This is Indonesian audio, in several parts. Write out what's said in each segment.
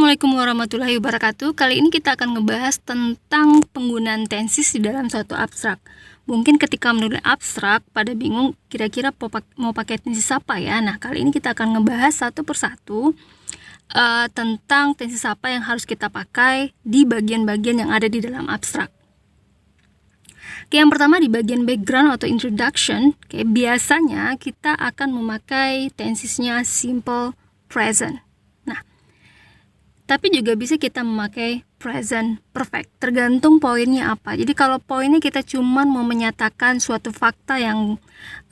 Assalamualaikum warahmatullahi wabarakatuh. Kali ini kita akan ngebahas tentang penggunaan tenses di dalam suatu abstrak. Mungkin ketika menulis abstrak pada bingung kira-kira mau pakai tenses apa ya. Nah, kali ini kita akan ngebahas satu persatu tentang tenses apa yang harus kita pakai di bagian-bagian yang ada di dalam abstrak. Oke, yang pertama di bagian background atau introduction, biasanya kita akan memakai tensesnya simple present. Tapi juga bisa kita memakai present perfect, tergantung poinnya apa. Jadi kalau poinnya kita cuma mau menyatakan suatu fakta yang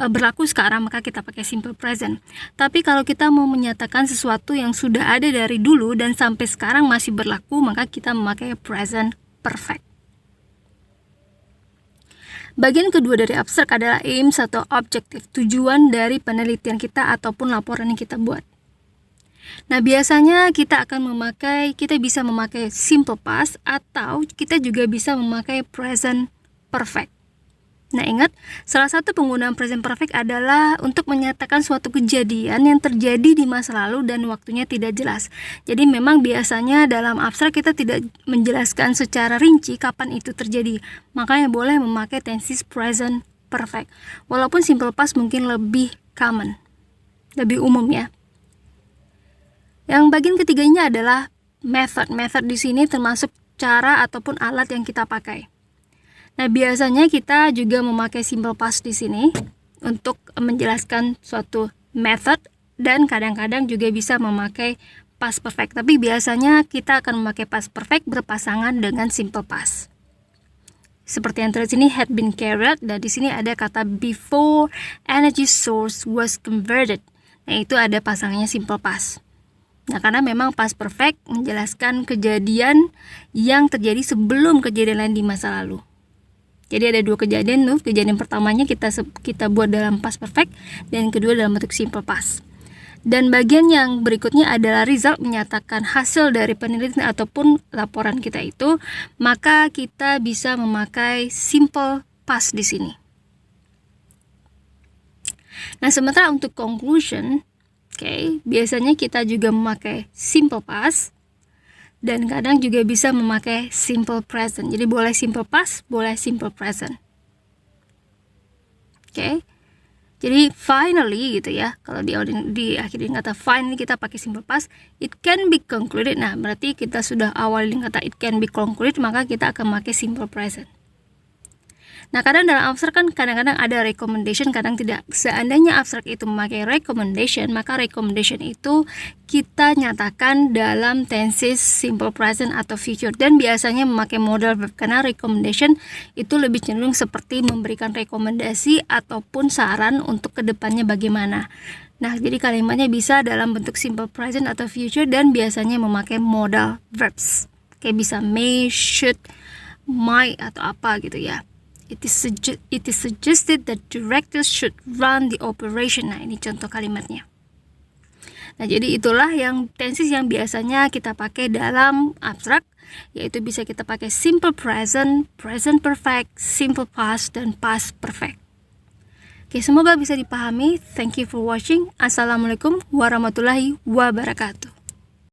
berlaku sekarang, maka kita pakai simple present. Tapi kalau kita mau menyatakan sesuatu yang sudah ada dari dulu dan sampai sekarang masih berlaku, maka kita memakai present perfect. Bagian kedua dari abstrak adalah aims atau objektif, tujuan dari penelitian kita ataupun laporan yang kita buat. Nah, biasanya kita bisa memakai simple past atau kita juga bisa memakai present perfect. Nah, ingat, salah satu penggunaan present perfect adalah untuk menyatakan suatu kejadian yang terjadi di masa lalu dan waktunya tidak jelas. Jadi memang biasanya dalam abstrak kita tidak menjelaskan secara rinci kapan itu terjadi. Makanya boleh memakai tenses present perfect. Walaupun simple past mungkin lebih common, lebih umum ya. Yang bagian ketiganya adalah method. Method di sini termasuk cara ataupun alat yang kita pakai. Nah, biasanya kita juga memakai simple past di sini untuk menjelaskan suatu method dan kadang-kadang juga bisa memakai past perfect. Tapi biasanya kita akan memakai past perfect berpasangan dengan simple past. Seperti yang terlihat sini, had been carried, dan di sini ada kata before energy source was converted. Nah, itu ada pasangannya simple past. Nah, karena memang past perfect menjelaskan kejadian yang terjadi sebelum kejadian lain di masa lalu. Jadi ada dua kejadian tuh. Kejadian pertamanya kita buat dalam past perfect dan yang kedua dalam bentuk simple past. Dan bagian yang berikutnya adalah result, menyatakan hasil dari penelitian ataupun laporan kita itu, maka kita bisa memakai simple past di sini. Nah, sementara untuk conclusion, biasanya kita juga memakai simple past dan kadang juga bisa memakai simple present. Jadi boleh simple past, boleh simple present. Jadi finally gitu ya. Kalau di akhir kata finally kita pakai simple past, it can be concluded. Nah, berarti kita sudah awal dengan kata it can be concluded, maka kita akan memakai simple present. Nah, kadang dalam abstrak kan kadang-kadang ada recommendation, kadang tidak. Seandainya abstrak itu memakai recommendation, maka recommendation itu kita nyatakan dalam tenses simple present atau future. Dan biasanya memakai modal verb, karena recommendation itu lebih cenderung seperti memberikan rekomendasi ataupun saran untuk kedepannya bagaimana. Nah, jadi kalimatnya bisa dalam bentuk simple present atau future dan biasanya memakai modal verbs. Bisa may, should, might, atau apa gitu ya. It is suggested that directors should run the operation. Nah, ini contoh kalimatnya. Nah, jadi itulah yang tenses yang biasanya kita pakai dalam abstrak, yaitu bisa kita pakai simple present, present perfect, simple past, dan past perfect. Semoga bisa dipahami. Thank you for watching. Assalamualaikum warahmatullahi wabarakatuh.